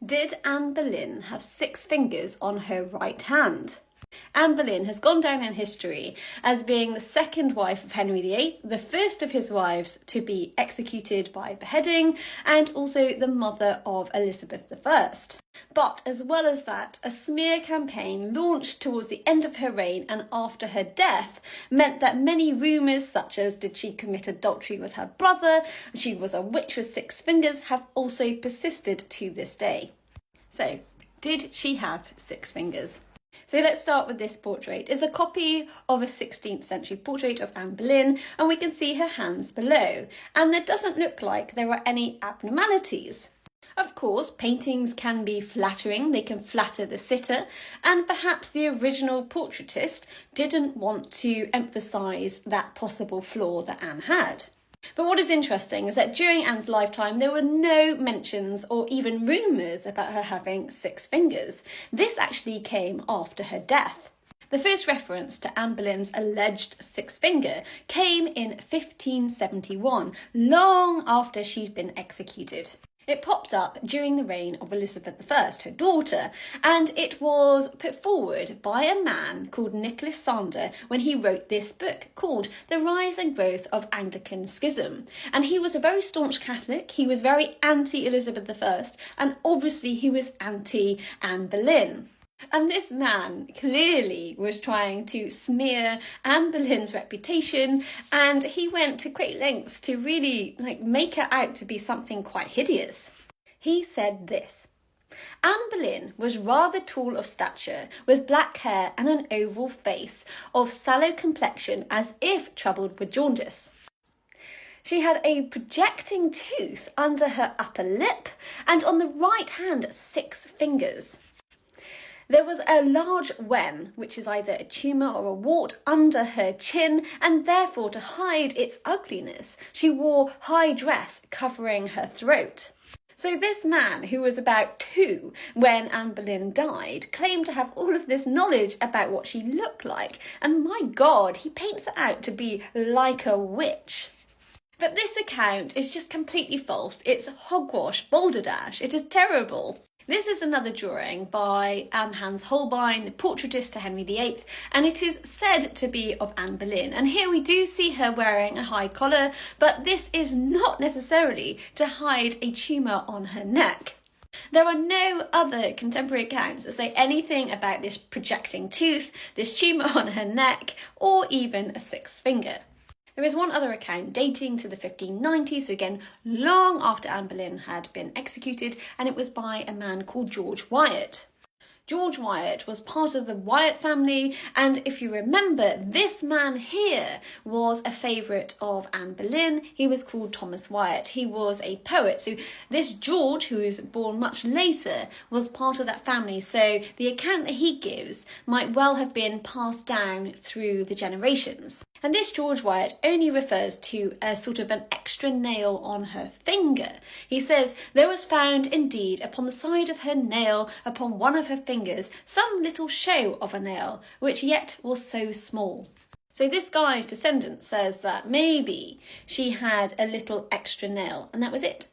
Did Anne Boleyn have 6 fingers on her right hand? Anne Boleyn has gone down in history as being the second wife of Henry VIII, the first of his wives to be executed by beheading, and also the mother of Elizabeth I. But as well as that, a smear campaign launched towards the end of her reign and after her death meant that many rumours such as did she commit adultery with her brother, she was a witch with 6 fingers, have also persisted to this day. So, did she have 6 fingers? So let's start with this portrait. It's a copy of a 16th century portrait of Anne Boleyn, and we can see her hands below. And it doesn't look like there are any abnormalities. Of course, paintings can be flattering, they can flatter the sitter, and perhaps the original portraitist didn't want to emphasise that possible flaw that Anne had. But what is interesting is that during Anne's lifetime there were no mentions or even rumours about her having 6 fingers. This actually came after her death. The first reference to Anne Boleyn's alleged 6th finger came in 1571, long after she'd been executed. It popped up during the reign of Elizabeth I, her daughter, and it was put forward by a man called Nicholas Sander when he wrote this book called The Rise and Growth of Anglican Schism. And he was a very staunch Catholic, he was very anti-Elizabeth I, and obviously he was anti-Anne Boleyn. And this man clearly was trying to smear Anne Boleyn's reputation, and he went to great lengths to really make her out to be something quite hideous. He said this: Anne Boleyn was rather tall of stature, with black hair and an oval face, of sallow complexion as if troubled with jaundice. She had a projecting tooth under her upper lip, and on the right hand 6 fingers. There was a large wen, which is either a tumour or a wart, under her chin, and therefore to hide its ugliness, she wore high dress covering her throat. So this man, who was about 2 when Anne Boleyn died, claimed to have all of this knowledge about what she looked like, and my God, he paints her out to be like a witch. But this account is just completely false. It's hogwash, balderdash. It is terrible. This is another drawing by Hans Holbein, the portraitist to Henry VIII, and it is said to be of Anne Boleyn. And here we do see her wearing a high collar, but this is not necessarily to hide a tumour on her neck. There are no other contemporary accounts that say anything about this projecting tooth, this tumour on her neck, or even a 6th finger. There is one other account dating to the 1590s, so again, long after Anne Boleyn had been executed, and it was by a man called George Wyatt. George Wyatt was part of the Wyatt family, and if you remember, this man here was a favourite of Anne Boleyn. He was called Thomas Wyatt. He was a poet. So this George, who was born much later, was part of that family. So the account that he gives might well have been passed down through the generations. And this George Wyatt only refers to a sort of an extra nail on her finger. He says, there was found indeed upon the side of her nail, upon one of her fingers, some little show of a nail, which yet was so small. So this guy's descendant says that maybe she had a little extra nail, and that was it.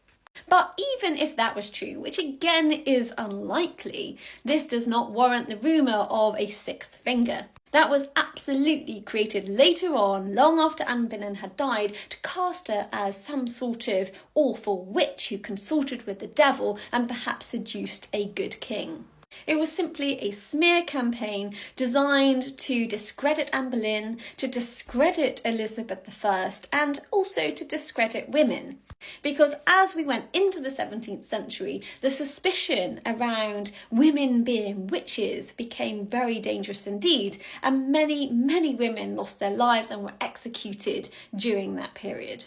But even if that was true, which again is unlikely, this does not warrant the rumour of a 6th finger. That was absolutely created later on, long after Anne Boleyn had died, to cast her as some sort of awful witch who consorted with the devil and perhaps seduced a good king. It was simply a smear campaign designed to discredit Anne Boleyn, to discredit Elizabeth I, and also to discredit women. Because as we went into the 17th century, the suspicion around women being witches became very dangerous indeed, and many women lost their lives and were executed during that period.